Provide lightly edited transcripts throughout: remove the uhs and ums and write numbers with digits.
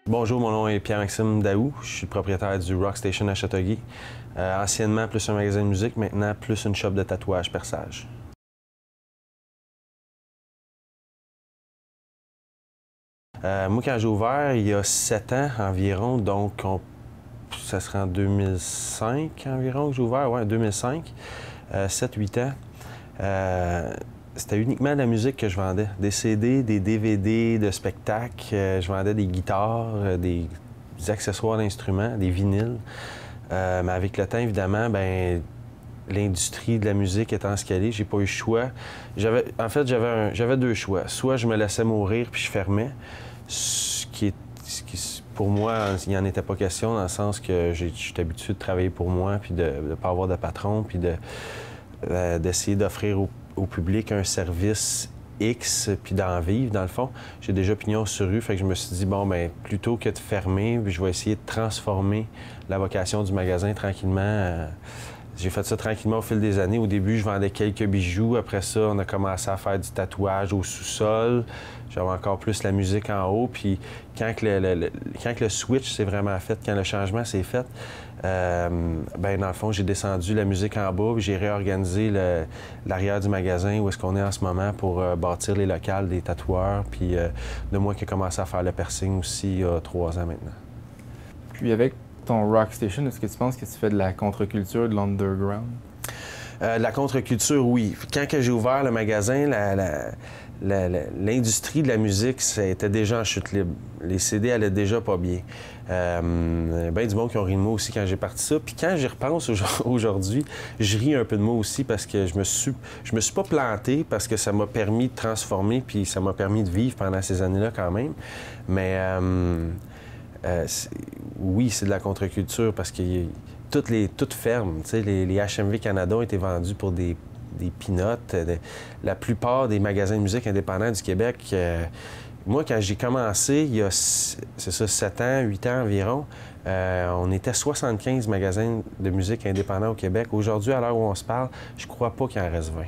Bonjour, mon nom est Pierre-Maxime Daou. Je suis le propriétaire du Rock Station à Châteauguay. Anciennement, plus un magasin de musique, maintenant, plus une shop de tatouage perçage. Moi, quand j'ai ouvert, il y a 7 ans environ, donc ça serait en 2005 environ que j'ai ouvert, ouais, 2005, 7-8 ans. C'était uniquement de la musique que je vendais. Des CD, des DVD de spectacles. Je vendais des guitares, des accessoires d'instruments, des vinyles. Mais avec le temps, évidemment, ben l'industrie de la musique étant ce qu'elle est, j'ai pas eu le choix. J'avais deux choix. Soit je me laissais mourir puis je fermais, pour moi, il n'y en était pas question dans le sens que je suis habitué de travailler pour moi puis de ne pas avoir de patron puis d'essayer d'offrir au public un service X, puis d'en vivre, dans le fond. J'ai déjà pignon sur rue, fait que je me suis dit, bon, bien, plutôt que de fermer, je vais essayer de transformer la vocation du magasin tranquillement. J'ai fait ça tranquillement au fil des années. Au début, je vendais quelques bijoux. Après ça, on a commencé à faire du tatouage au sous-sol. J'avais encore plus la musique en haut. Puis quand le switch s'est vraiment fait, quand le changement s'est fait, ben dans le fond, j'ai descendu la musique en bas, puis j'ai réorganisé l'arrière du magasin où est-ce qu'on est en ce moment pour bâtir les locales des tatoueurs. Puis de moi qui ai commencé à faire le piercing aussi il y a 3 ans maintenant. Puis avec ton Rock Station, est-ce que tu penses que tu fais de la contre-culture, de l'underground? La contre-culture, oui. Quand j'ai ouvert le magasin, l'industrie de la musique, ça était déjà en chute libre. Les CD allaient déjà pas bien. Ben du monde qui ont ri de moi aussi quand j'ai parti ça. Puis quand j'y repense aujourd'hui, je ris un peu de moi aussi parce que je me suis pas planté parce que ça m'a permis de transformer puis ça m'a permis de vivre pendant ces années-là quand même. Mais oui, c'est de la contre-culture parce que toutes ferment. Les HMV Canada ont été vendus pour des peanuts. La plupart des magasins de musique indépendants du Québec, moi, quand j'ai commencé, il y a, c'est ça, 7 ans, 8 ans environ, on était 75 magasins de musique indépendants au Québec. Aujourd'hui, à l'heure où on se parle, je crois pas qu'il en reste 20.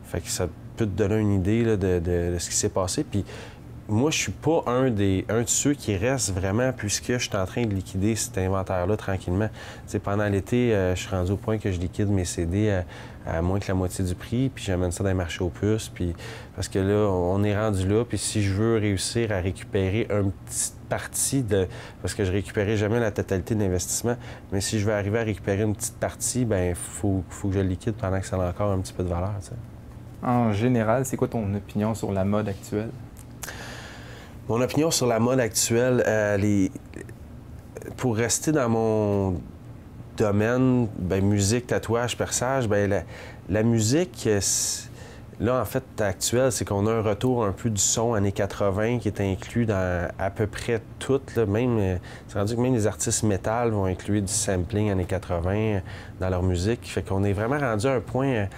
Fait que ça peut te donner une idée là, de ce qui s'est passé. Puis moi, je suis pas un de ceux qui restent vraiment puisque je suis en train de liquider cet inventaire-là tranquillement. T'sais, pendant l'été, je suis rendu au point que je liquide mes CD à moins que la moitié du prix, puis j'amène ça dans les marchés aux puces, puis parce que là, on est rendu là, puis si je veux réussir à récupérer une petite partie parce que je récupérerai jamais la totalité de l'investissement, mais si je veux arriver à récupérer une petite partie, bien, faut que je le liquide pendant que ça a encore un petit peu de valeur, t'sais. En général, c'est quoi ton opinion sur la mode actuelle? Mon opinion sur la mode actuelle, pour rester dans mon domaine, bien, musique, tatouage, perçage, bien, la musique, là, en fait, actuelle, c'est qu'on a un retour un peu du son années 80 qui est inclus dans à peu près tout. Là, même, c'est rendu que même les artistes métal vont inclure du sampling années 80 dans leur musique. Fait qu'on est vraiment rendu à un point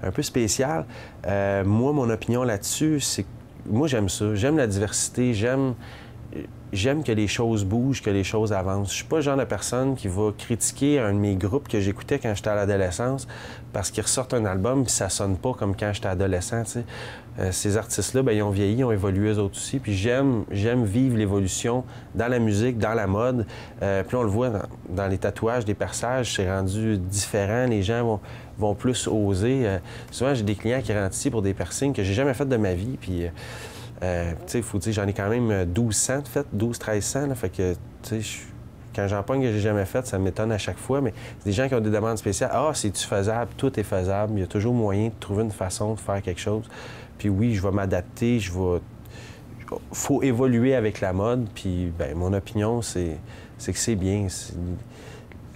un peu spécial. Moi, mon opinion là-dessus, c'est que moi, j'aime ça. J'aime la diversité. J'aime que les choses bougent, que les choses avancent. Je suis pas le genre de personne qui va critiquer un de mes groupes que j'écoutais quand j'étais à l'adolescence parce qu'ils ressortent un album puis ça sonne pas comme quand j'étais adolescent. Ces artistes-là, bien, ils ont vieilli, ils ont évolué eux autres aussi. Puis j'aime vivre l'évolution dans la musique, dans la mode. Puis on le voit dans les tatouages, des perçages, c'est rendu différent. Les gens vont plus oser. Souvent, j'ai des clients qui rentrent ici pour des piercings que j'ai jamais fait de ma vie. Puis tu sais, faut dire, j'en ai quand même 1200 de fait, 12-1300. Fait que, tu sais, quand j'en pogne que j'ai jamais fait, ça m'étonne à chaque fois. Mais c'est des gens qui ont des demandes spéciales. Ah, c'est-tu faisable? Tout est faisable. Il y a toujours moyen de trouver une façon de faire quelque chose. Puis oui, je vais m'adapter, faut évoluer avec la mode. Puis, bien, mon opinion, c'est que c'est bien.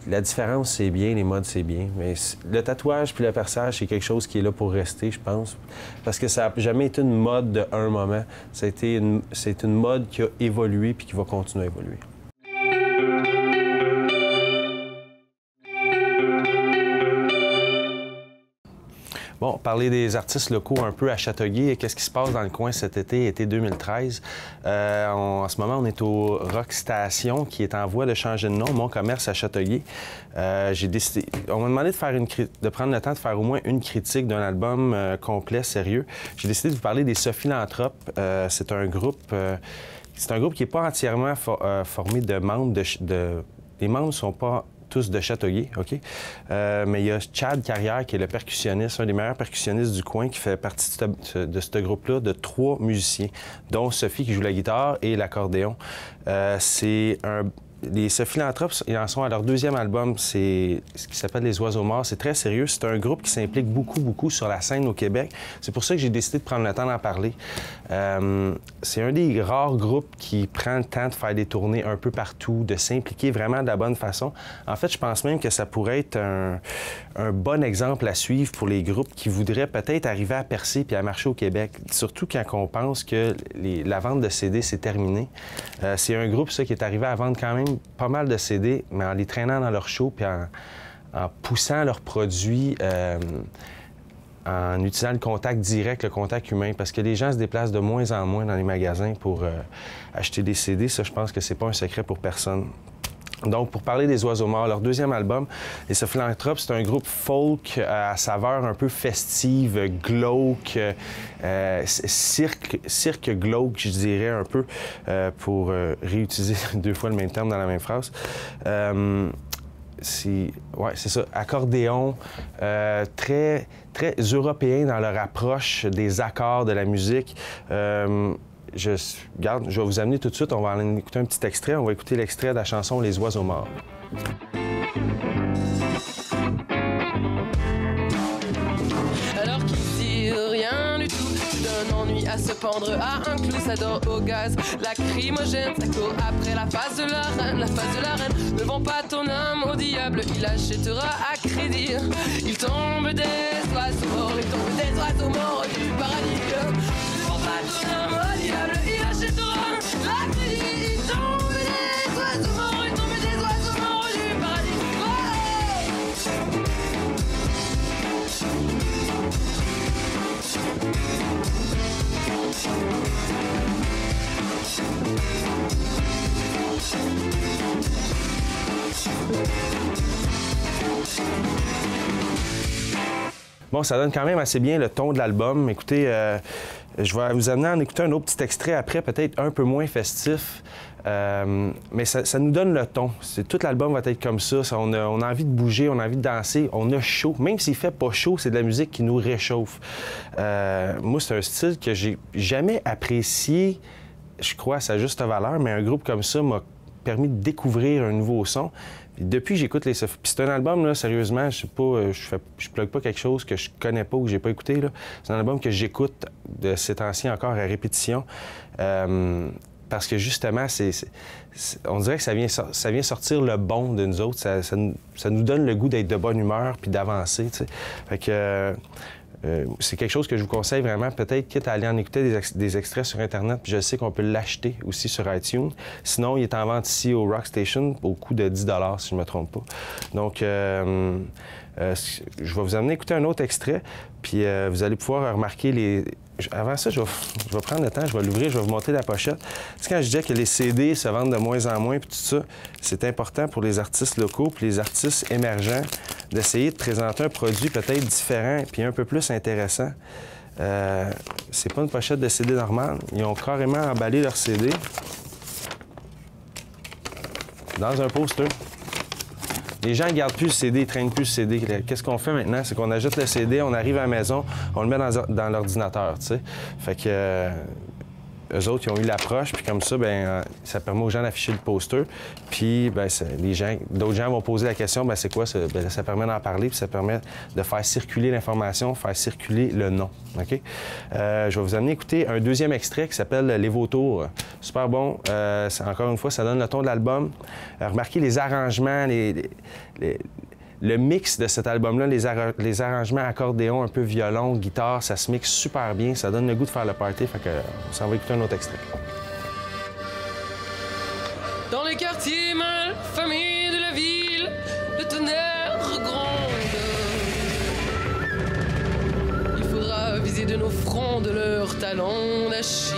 La différence, c'est bien, les modes, c'est bien. Mais le tatouage puis le perçage, c'est quelque chose qui est là pour rester, je pense. Parce que ça n'a jamais été une mode de un moment. C'est une mode qui a évolué puis qui va continuer à évoluer. Bon, parler des artistes locaux un peu à Châteauguay. Qu'est-ce qui se passe dans le coin cet été 2013? En ce moment, on est au Rock Station, qui est en voie de changer de nom, Mon Commerce à Châteauguay. J'ai décidé... On m'a demandé de prendre le temps de faire au moins une critique d'un album complet, sérieux. J'ai décidé de vous parler des Sophilanthropes. C'est un groupe c'est un groupe qui n'est pas entièrement formé de membres. Les membres ne sont pas tous de Châteauguay, OK? Mais il y a Chad Carrière, qui est le percussionniste, un des meilleurs percussionnistes du coin, qui fait partie de ce groupe-là, de 3 musiciens, dont Sophie qui joue la guitare et l'accordéon. Les Sophilanthropes, ils en sont à leur 2e album, c'est ce qui s'appelle Les Oiseaux Morts. C'est très sérieux. C'est un groupe qui s'implique beaucoup sur la scène au Québec. C'est pour ça que j'ai décidé de prendre le temps d'en parler. C'est un des rares groupes qui prend le temps de faire des tournées un peu partout, de s'impliquer vraiment de la bonne façon. En fait, je pense même que ça pourrait être un bon exemple à suivre pour les groupes qui voudraient peut-être arriver à percer puis à marcher au Québec. Surtout quand on pense que la vente de CD, c'est terminé. C'est un groupe, ça, qui est arrivé à vendre quand même pas mal de CD, mais en les traînant dans leur show puis en poussant leurs produits, en utilisant le contact direct, le contact humain, parce que les gens se déplacent de moins en moins dans les magasins pour acheter des CD. Ça, je pense que c'est pas un secret pour personne. Donc, pour parler des Oiseaux Morts, leur 2e album, les Sophilanthropes, c'est un groupe folk à saveur un peu festive, glauque, cirque glauque, je dirais un peu, pour réutiliser 2 fois le même terme dans la même phrase. C'est ça, accordéon, très européen dans leur approche des accords de la musique. Je vais vous amener tout de suite, on va aller écouter un petit extrait. On va écouter l'extrait de la chanson Les Oiseaux Morts. Alors qu'ici, rien du tout, d'un ennui à se pendre à un clou, ça dort au gaz, lacrymogène, ça court après la face de la reine, la face de la reine. Ne vends pas ton âme au diable, il achètera à crédit. Il tombe des oiseaux morts, il tombe des oiseaux morts du paradis. Ne vends pas ton âme au diable, il achètera à crédit. Il tombe des oiseaux morts, il tombe des oiseaux morts du paradis. Bon, ça donne quand même assez bien le ton de l'album. Écoutez, je vais vous amener à en écouter un autre petit extrait après, peut-être un peu moins festif. Mais ça nous donne le ton. Tout l'album va être comme ça. On a envie de bouger, on a envie de danser, on a chaud. Même s'il fait pas chaud, c'est de la musique qui nous réchauffe. Moi, c'est un style que j'ai jamais apprécié, je crois, à sa juste valeur, mais un groupe comme ça m'a permis de découvrir un nouveau son. Puis depuis que j'écoute les Sophies... Puis c'est un album, là, sérieusement, je sais pas, je plug pas quelque chose que je connais pas ou que j'ai pas écouté, là. C'est un album que j'écoute de ces temps-ci encore à répétition. Parce que justement, on dirait que ça vient sortir le bon de nous autres. Ça nous donne le goût d'être de bonne humeur puis d'avancer, tu sais. Fait que c'est quelque chose que je vous conseille vraiment, peut-être, quitte à aller en écouter des extraits sur Internet, puis je sais qu'on peut l'acheter aussi sur iTunes. Sinon, il est en vente ici au Rock Station au coût de 10 $ si je ne me trompe pas. Donc, je vais vous amener écouter un autre extrait, puis vous allez pouvoir remarquer les... Avant ça, je vais prendre le temps, je vais l'ouvrir, je vais vous montrer la pochette. Tu sais, quand je disais que les CD se vendent de moins en moins, puis tout ça, c'est important pour les artistes locaux puis les artistes émergents d'essayer de présenter un produit peut-être différent puis un peu plus intéressant. C'est pas une pochette de CD normale. Ils ont carrément emballé leur CD dans un poster. Les gens ne gardent plus le CD, ils ne traînent plus le CD. Qu'est-ce qu'on fait maintenant? C'est qu'on ajoute le CD, on arrive à la maison, on le met dans l'ordinateur, tu sais. Fait que eux autres, ils ont eu l'approche, puis comme ça, bien, ça permet aux gens d'afficher le poster. Puis, bien, d'autres gens vont poser la question, bien, c'est quoi ça? Bien, ça permet d'en parler, puis ça permet de faire circuler l'information, faire circuler le nom. OK? Je vais vous amener écouter un deuxième extrait qui s'appelle Les Vautours. Super bon. Encore une fois, ça donne le ton de l'album. Remarquez les arrangements, le mix de cet album-là, les arrangements accordéon, un peu violon, guitare, ça se mixe super bien. Ça donne le goût de faire le party. Fait que on s'en va écouter un autre extrait. Dans les quartiers mal famés de la ville, le tonnerre gronde. Il faudra viser de nos fronts de leurs talons d'Achille.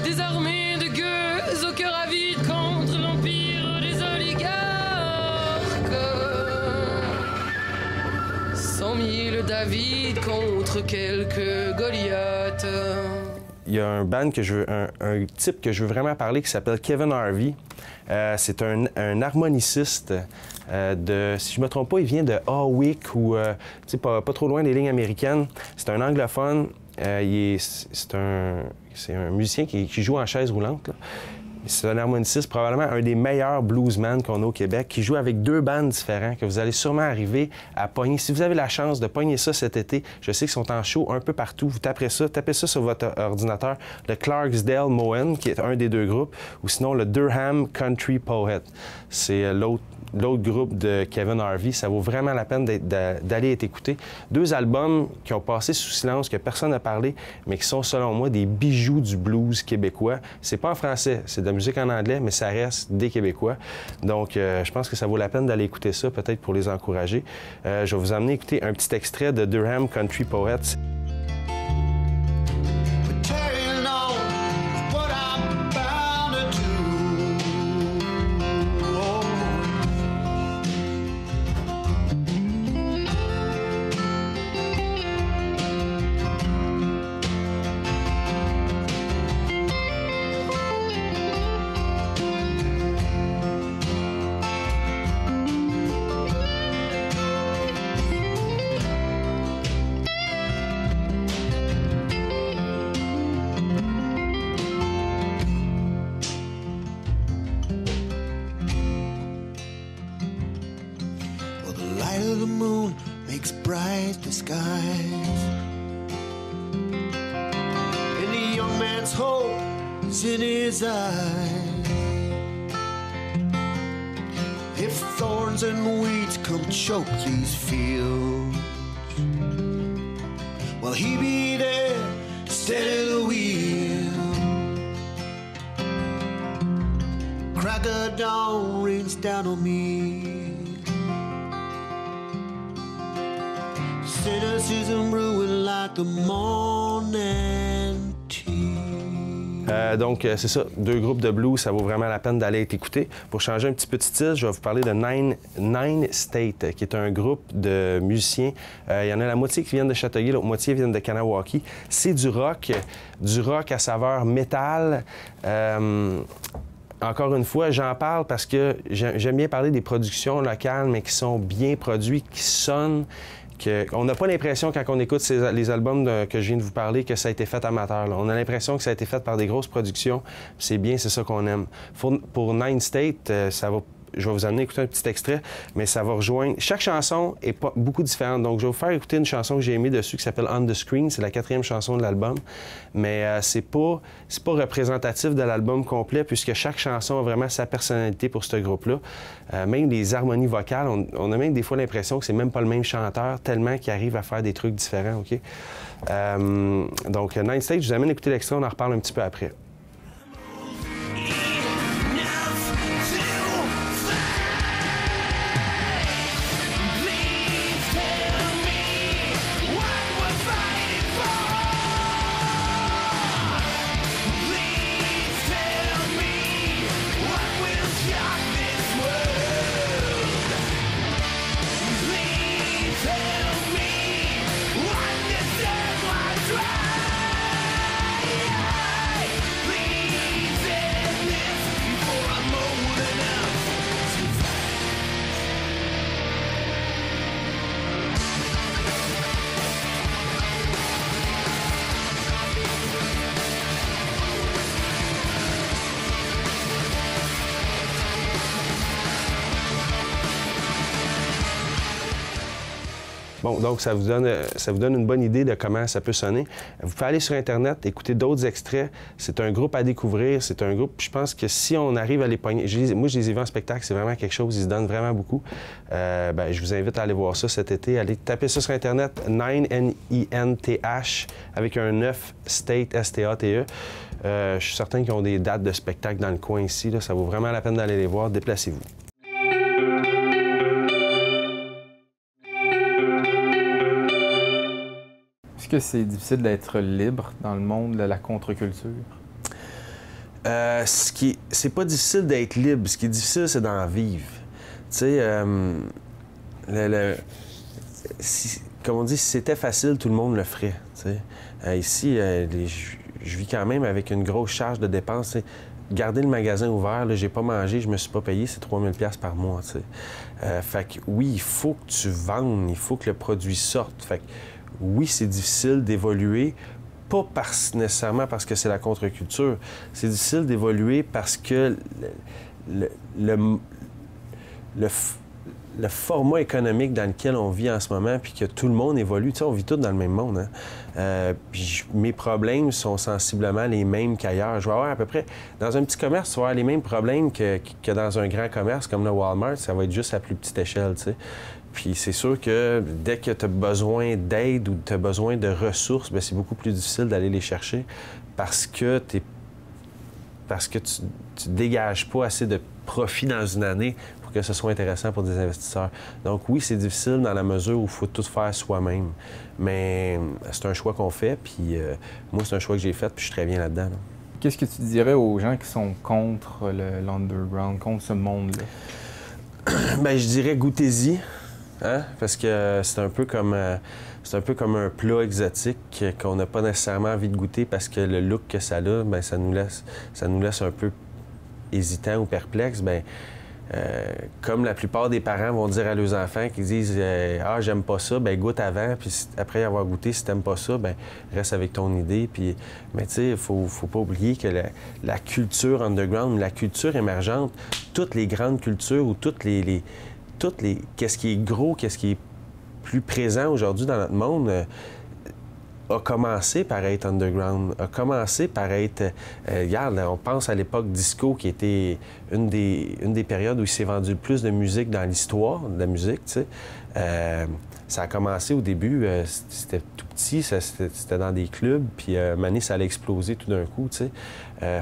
Des armées de gueux au cœur avide contre l'empire des oligarques. 100 000 David contre quelques Goliaths. il y a un band que un type que je veux vraiment parler qui s'appelle Kevin Harvey. C'est un harmoniciste si je me trompe pas, il vient de Hawick ou pas trop loin des lignes américaines. C'est un anglophone. C'est un musicien qui joue en chaise roulante, là. C'est un harmoniciste, probablement un des meilleurs bluesmen qu'on a au Québec, qui joue avec 2 bandes différents, que vous allez sûrement arriver à pogner. Si vous avez la chance de pogner ça cet été, je sais qu'ils sont en show un peu partout. Vous tapez ça sur votre ordinateur, le Clarksdale Moen, qui est un des 2 groupes, ou sinon le Durham Country Poet. C'est l'autre groupe de Kevin Harvey. Ça vaut vraiment la peine d'aller être écouté. 2 albums qui ont passé sous silence, que personne n'a parlé, mais qui sont, selon moi, des bijoux du blues québécois. C'est pas en français, c'est de la musique en anglais, mais ça reste des Québécois. Donc, je pense que ça vaut la peine d'aller écouter ça, peut-être pour les encourager. Je vais vous emmener écouter un petit extrait de Durham Country Poets. of the moon makes bright the skies, and the young man's hope is in his eyes. If thorns and weeds come choke these fields, will he be there to steady the wheel? Crack of dawn rains down on me, cynicism brewing like the morning tea. Donc, c'est ça, 2 groupes de blues, ça vaut vraiment la peine d'aller être écouté. Pour changer un petit peu de style, je vais vous parler de Nine State, qui est un groupe de musiciens. Il y en a la moitié qui viennent de Châteauguay, l'autre moitié viennent de Kanawaki. C'est du rock à saveur métal. Encore une fois, j'en parle parce que j'aime bien parler des productions locales, mais qui sont bien produites, qui sonnent. On n'a pas l'impression, quand on écoute les albums que je viens de vous parler, que ça a été fait amateur. Là. On a l'impression que ça a été fait par des grosses productions. C'est bien, c'est ça qu'on aime. Pour Nine State, je vais vous amener à écouter un petit extrait, mais ça va rejoindre... Chaque chanson est pas beaucoup différente. Donc, je vais vous faire écouter une chanson que j'ai aimée dessus qui s'appelle On the Screen. C'est la 4e chanson de l'album. Mais c'est pas représentatif de l'album complet, puisque chaque chanson a vraiment sa personnalité pour ce groupe-là. Même les harmonies vocales, on a même des fois l'impression que c'est même pas le même chanteur, tellement qu'il arrive à faire des trucs différents, OK? Donc, Nine State, je vous amène à écouter l'extrait, on en reparle un petit peu après. Bon, donc ça vous donne une bonne idée de comment ça peut sonner. Vous pouvez aller sur Internet, écouter d'autres extraits. C'est un groupe à découvrir. C'est un groupe, je pense que si on arrive à les pogner... Moi, je les ai vus en spectacle, c'est vraiment quelque chose, ils se donnent vraiment beaucoup. Je vous invite à aller voir ça cet été. Allez taper ça sur Internet, Nine, N-I-N-T-H, avec un 9, State, S-T-A-T-E. Je suis certain qu'ils ont des dates de spectacle dans le coin ici. Là. Ça vaut vraiment la peine d'aller les voir. Déplacez-vous. Est-ce que c'est difficile d'être libre dans le monde de la contre-culture? C'est pas difficile d'être libre. Ce qui est difficile, c'est d'en vivre. Tu sais, comme on dit, si c'était facile, tout le monde le ferait. Tu sais. Ici, je vis quand même avec une grosse charge de dépenses. T'sais. Garder le magasin ouvert, là, j'ai pas mangé, je me suis pas payé, c'est 3000 $ par mois. Fait que oui, il faut que tu vendes, il faut que le produit sorte. Fait que oui, c'est difficile d'évoluer, pas nécessairement parce que c'est la contre-culture. C'est difficile d'évoluer parce que le format économique dans lequel on vit en ce moment, puis que tout le monde évolue, tu sais, on vit tous dans le même monde. Hein? Puis mes problèmes sont sensiblement les mêmes qu'ailleurs. Je vais avoir à peu près, dans un petit commerce, tu vas avoir les mêmes problèmes que dans un grand commerce comme le Walmart, ça va être juste à plus petite échelle, tu sais. Puis c'est sûr que dès que tu as besoin d'aide ou tu as besoin de ressources, bien, c'est beaucoup plus difficile d'aller les chercher parce que tu dégages pas assez de profit dans une année pour que ce soit intéressant pour des investisseurs. Donc oui, c'est difficile dans la mesure où il faut tout faire soi-même. Mais c'est un choix qu'on fait, puis moi, c'est un choix que j'ai fait, puis je suis très bien là-dedans. Là. Qu'est-ce que tu dirais aux gens qui sont contre l'underground, contre ce monde-là? Bien, je dirais goûtez-y, hein? Parce que c'est un peu comme un plat exotique qu'on n'a pas nécessairement envie de goûter parce que le look que ça a, bien, ça nous laisse un peu hésitants ou perplexes. Bien, comme la plupart des parents vont dire à leurs enfants qui disent ah, j'aime pas ça, bien, goûte avant, puis après avoir goûté, si t'aimes pas ça, bien, reste avec ton idée. Puis, mais tu sais, il faut pas oublier que la culture underground, la culture émergente, toutes les grandes cultures ou qu'est-ce qui est gros, qu'est-ce qui est plus présent aujourd'hui dans notre monde, a commencé par être underground, a commencé par être... regarde, on pense à l'époque disco qui était une des périodes où il s'est vendu le plus de musique dans l'histoire de la musique, tu sais. Ça a commencé au début, c'était tout petit, c'était dans des clubs, puis à un moment donné, ça allait exploser tout d'un coup, tu sais.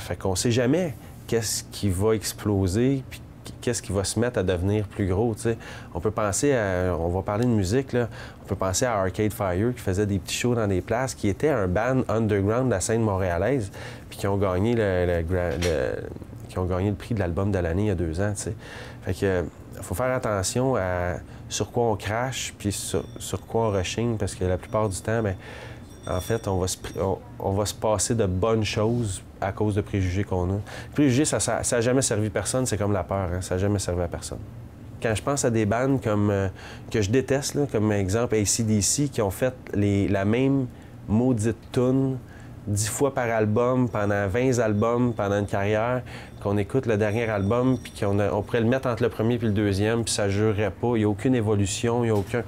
Fait qu'on sait jamais qu'est-ce qui va exploser, puis qu'est-ce qui va se mettre à devenir plus gros, tu sais. On peut penser on va parler de musique, là, on peut penser à Arcade Fire qui faisait des petits shows dans des places, qui était un band underground de la scène montréalaise, puis qui ont gagné le prix de l'album de l'année il y a 2 ans, tu sais. Fait que faut faire attention à sur quoi on crache, puis sur quoi on rechigne, parce que la plupart du temps, bien, en fait, on va se passer de bonnes choses à cause de préjugés qu'on a. Les préjugés, ça n'a jamais servi personne, c'est comme la peur, hein? Ça n'a jamais servi à personne. Quand je pense à des bandes que je déteste, là, comme exemple AC/DC, qui ont fait la même maudite tune 10 fois par album, pendant 20 albums, pendant une carrière, qu'on écoute le dernier album, puis on pourrait le mettre entre le premier et le deuxième, puis ça ne jurerait pas. Il n'y a aucune évolution, il n'y a aucun...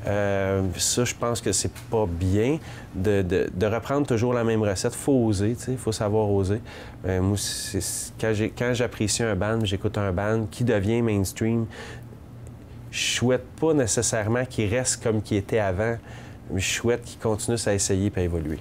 ça, je pense que c'est pas bien de reprendre toujours la même recette. Il faut oser, tu sais, il faut savoir oser. Moi, quand j'apprécie un band, j'écoute un band qui devient mainstream, je souhaite pas nécessairement qu'il reste comme qu'il était avant, mais je souhaite qu'il continue à essayer et à évoluer.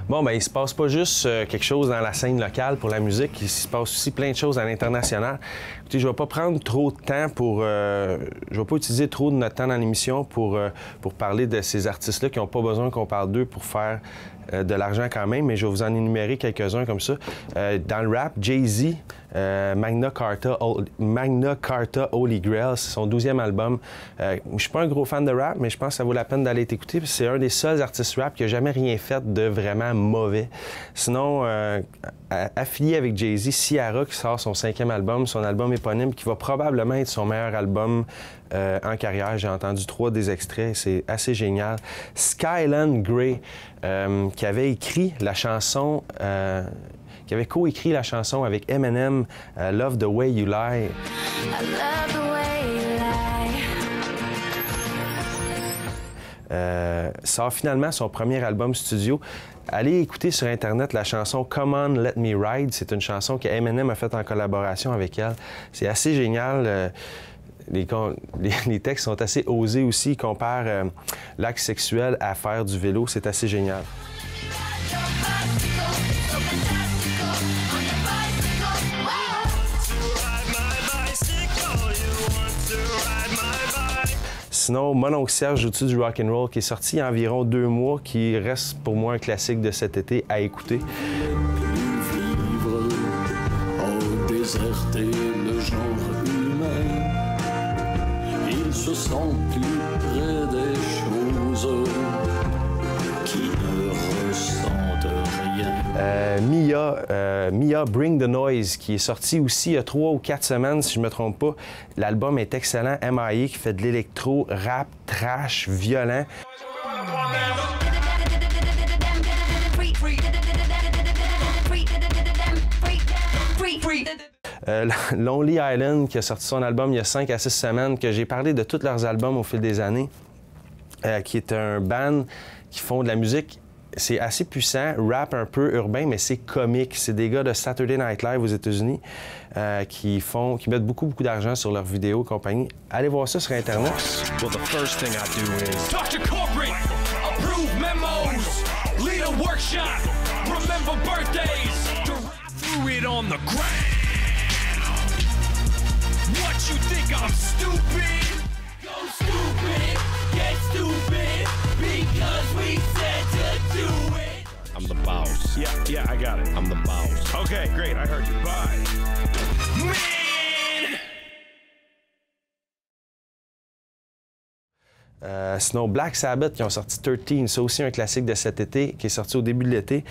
Bon, bien, il se passe pas juste quelque chose dans la scène locale pour la musique, il se passe aussi plein de choses à l'international. Écoutez, je vais pas prendre trop de temps je vais pas utiliser trop de notre temps dans l'émission pour parler de ces artistes-là qui n'ont pas besoin qu'on parle d'eux pour faire de l'argent quand même, mais je vais vous en énumérer quelques-uns comme ça. Dans le rap, Jay-Z, Magna Carta Holy Grail, c'est son 12e album. Je suis pas un gros fan de rap, mais je pense que ça vaut la peine d'aller t'écouter. C'est un des seuls artistes rap qui n'a jamais rien fait de vraiment mauvais. Sinon, affilié avec Jay-Z, Ciara qui sort son 5e album, son album éponyme, qui va probablement être son meilleur album en carrière. J'ai entendu 3 des extraits, c'est assez génial. Skyland Grey, qui avait écrit la chanson... qui avait coécrit la chanson avec Eminem, Love the Way You Lie. Sort finalement son premier album studio. Allez écouter sur Internet la chanson Come On, Let Me Ride. C'est une chanson que Eminem a faite en collaboration avec elle. C'est assez génial. Les textes sont assez osés aussi. Ils comparent l'acte sexuel à faire du vélo. C'est assez génial. Sinon, Mon Oncle Serge au-dessus du rock'n'roll qui est sorti il y a environ 2 mois, qui reste pour moi un classique de cet été à écouter. se sent plus près des choses qui ne ressentent rien. Mia, Bring the Noise, qui est sorti aussi il y a 3 ou 4 semaines, si je ne me trompe pas. L'album est excellent. MIA qui fait de l'électro, rap, trash, violent. Lonely Island, qui a sorti son album il y a 5 à 6 semaines, que j'ai parlé de tous leurs albums au fil des années, qui est un band qui font de la musique, c'est assez puissant, rap un peu urbain, mais c'est comique. C'est des gars de Saturday Night Live aux États-Unis qui mettent beaucoup d'argent sur leurs vidéos et compagnie. Allez voir ça sur Internet. Well, the first thing I do is talk to corporate, approve memos, lead a workshop, remember birthdays, do it on the ground. What you think I'm stupid? Go stupid, get stupid, because we said to do it. I'm the boss. Yeah, I got it. I'm the boss. Okay, great, I heard you. Bye. Man! Sinon, Black Sabbath qui ont sorti 13, c'est aussi un classique de cet été qui est sorti au début de l'été.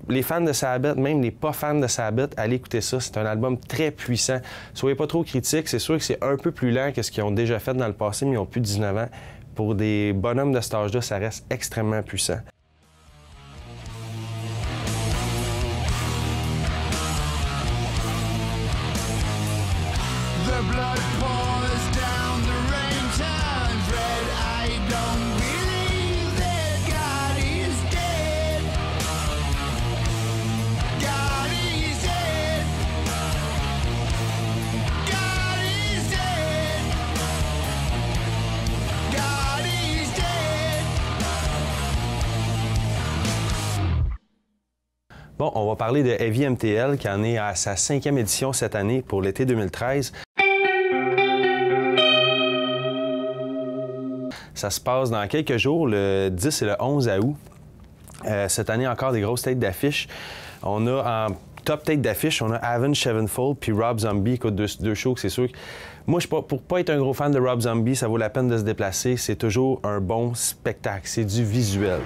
Les fans de Sabbath, même les pas fans de Sabbath, allez écouter ça. C'est un album très puissant. Soyez pas trop critiques. C'est sûr que c'est un peu plus lent que ce qu'ils ont déjà fait dans le passé, mais ils ont plus de 19 ans. Pour des bonhommes de cet âge-là, ça reste extrêmement puissant. Bon, on va parler de Heavy MTL qui en est à sa 5e édition cette année pour l'été 2013. Ça se passe dans quelques jours, le 10 et le 11 août. Cette année, encore des grosses têtes d'affiche. On a en top tête d'affiche, on a Avenged Sevenfold puis Rob Zombie, écoute, deux shows que c'est sûr que... Moi, pour pas être un gros fan de Rob Zombie, ça vaut la peine de se déplacer. C'est toujours un bon spectacle, c'est du visuel.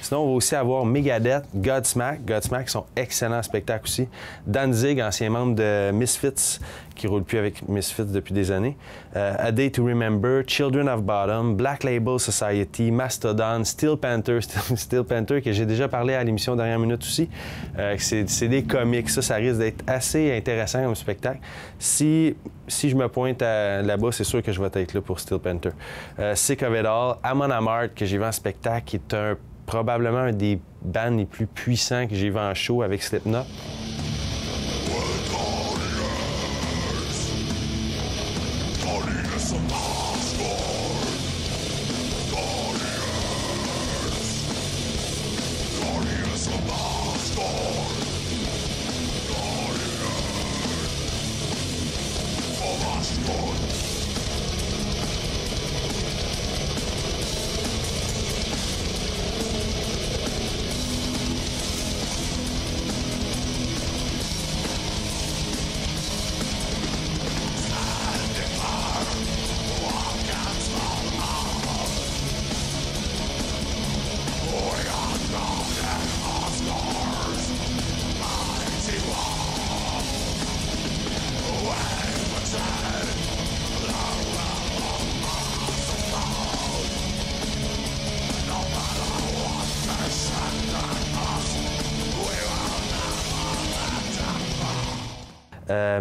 Sinon, on va aussi avoir Megadeth, Godsmack. Godsmack sont excellents spectacles aussi. Danzig, ancien membre de Misfits, qui ne roule plus avec Misfits depuis des années. A Day to Remember, Children of Bottom, Black Label Society, Mastodon, Steel Panther, Steel Panther, que j'ai déjà parlé à l'émission Dernière Minute aussi. C'est des comics, ça risque d'être assez intéressant comme spectacle. Si je me pointe là-bas, c'est sûr que je vais être là pour Steel Panther. Sick of It All, Amon Amarth, que j'ai vu en spectacle, qui est probablement un des bands les plus puissants que j'ai vu en show avec Slipknot.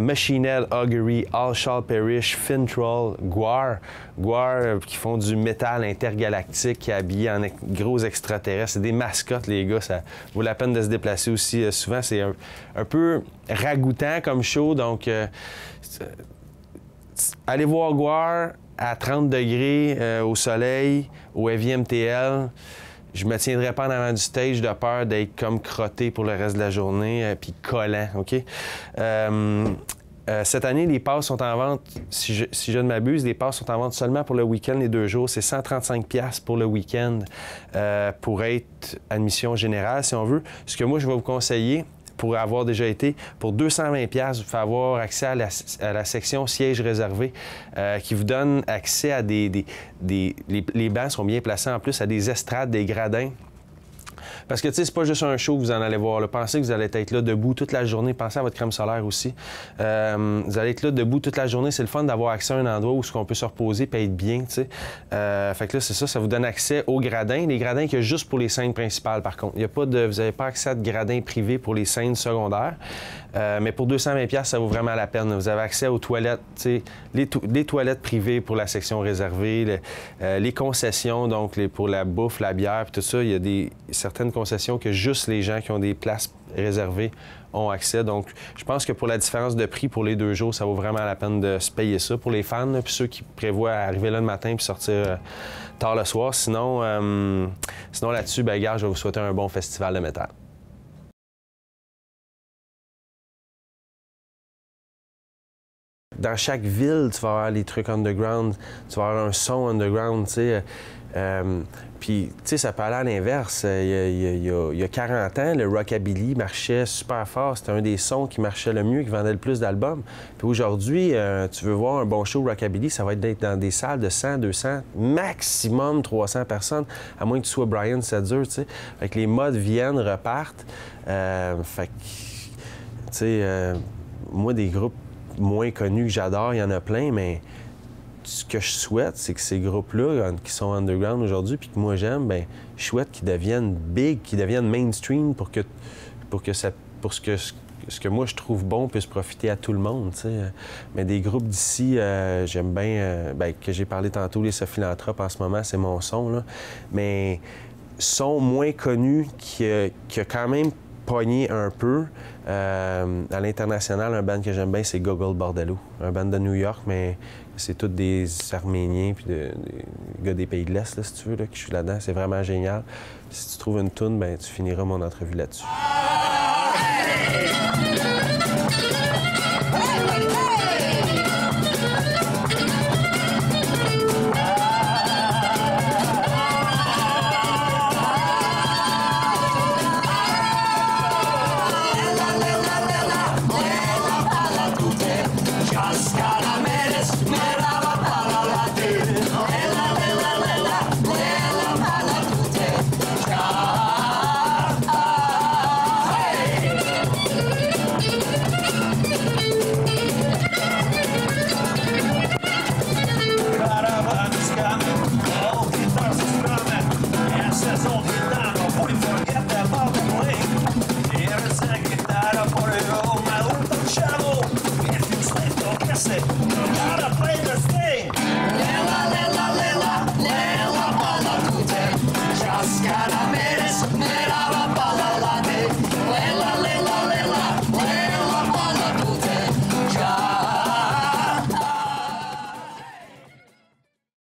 Machine Head, Augury, All Shall Perish, Fintroll, Gwar. Gwar qui font du métal intergalactique, qui est habillé en gros extraterrestres. C'est des mascottes, les gars. Ça vaut la peine de se déplacer aussi. Souvent, c'est un peu ragoûtant comme show, donc aller voir Gwar à 30 degrés au soleil, au Heavy MTL, je me tiendrais pas en avant du stage de peur d'être comme crotté pour le reste de la journée, puis collant, OK? Cette année, les passes sont en vente, si je ne m'abuse, les passes sont en vente seulement pour le week-end, les 2 jours. C'est 135$ pour le week-end pour être admission générale, si on veut. Ce que moi, je vais vous conseiller, pour avoir déjà été, pour 220$, vous pouvez avoir accès à la section sièges réservés qui vous donne accès à les bancs sont bien placés en plus à des estrades, des gradins. Parce que, tu sais, c'est pas juste un show que vous en allez voir. Là. Pensez que vous allez être là debout toute la journée. Pensez à votre crème solaire aussi. Vous allez être là debout toute la journée. C'est le fun d'avoir accès à un endroit où on peut se reposer et être bien, tu sais. Fait que là, c'est ça. Ça vous donne accès aux gradins. Les gradins qu'il y a juste pour les scènes principales, par contre. Vous n'avez pas accès à de gradins privés pour les scènes secondaires. Mais pour 220$, ça vaut vraiment la peine. Vous avez accès aux toilettes, tu sais, les toilettes privées pour la section réservée, les concessions, donc pour la bouffe, la bière, puis tout ça. Il y a certaines concessions que juste les gens qui ont des places réservées ont accès. Donc, je pense que pour la différence de prix pour les 2 jours, ça vaut vraiment la peine de se payer ça pour les fans, puis ceux qui prévoient arriver là le matin puis sortir tard le soir. Sinon là-dessus, ben gars, je vais vous souhaiter un bon festival de métal. Dans chaque ville, tu vas avoir les trucs underground, tu vas avoir un son underground, tu sais. Puis, tu sais, ça peut aller à l'inverse. Il y a 40 ans, le rockabilly marchait super fort. C'était un des sons qui marchait le mieux, qui vendait le plus d'albums. Puis aujourd'hui, tu veux voir un bon show rockabilly, ça va être dans des salles de 100, 200, maximum 300 personnes, à moins que tu sois Brian Setzer, tu sais. Fait que les modes viennent, repartent. Fait que, tu sais, moi, des groupes moins connus que j'adore, il y en a plein, mais ce que je souhaite, c'est que ces groupes-là, qui sont underground aujourd'hui, puis que moi j'aime, bien, je souhaite qu'ils deviennent big, qu'ils deviennent mainstream pour que ce que moi je trouve bon puisse profiter à tout le monde, tu sais. Mais des groupes d'ici, j'aime bien, que j'ai parlé tantôt, les Sophilanthropes en ce moment, c'est mon son, là, mais sont moins connus qui a quand même pogné un peu. À l'international, un band que j'aime bien, c'est Gogol Bordello, un band de New York, mais c'est tous des Arméniens puis des gars des pays de l'Est, là, si tu veux, là, qui je suis là-dedans. C'est vraiment génial. Si tu trouves une toune, ben tu finiras mon entrevue là-dessus.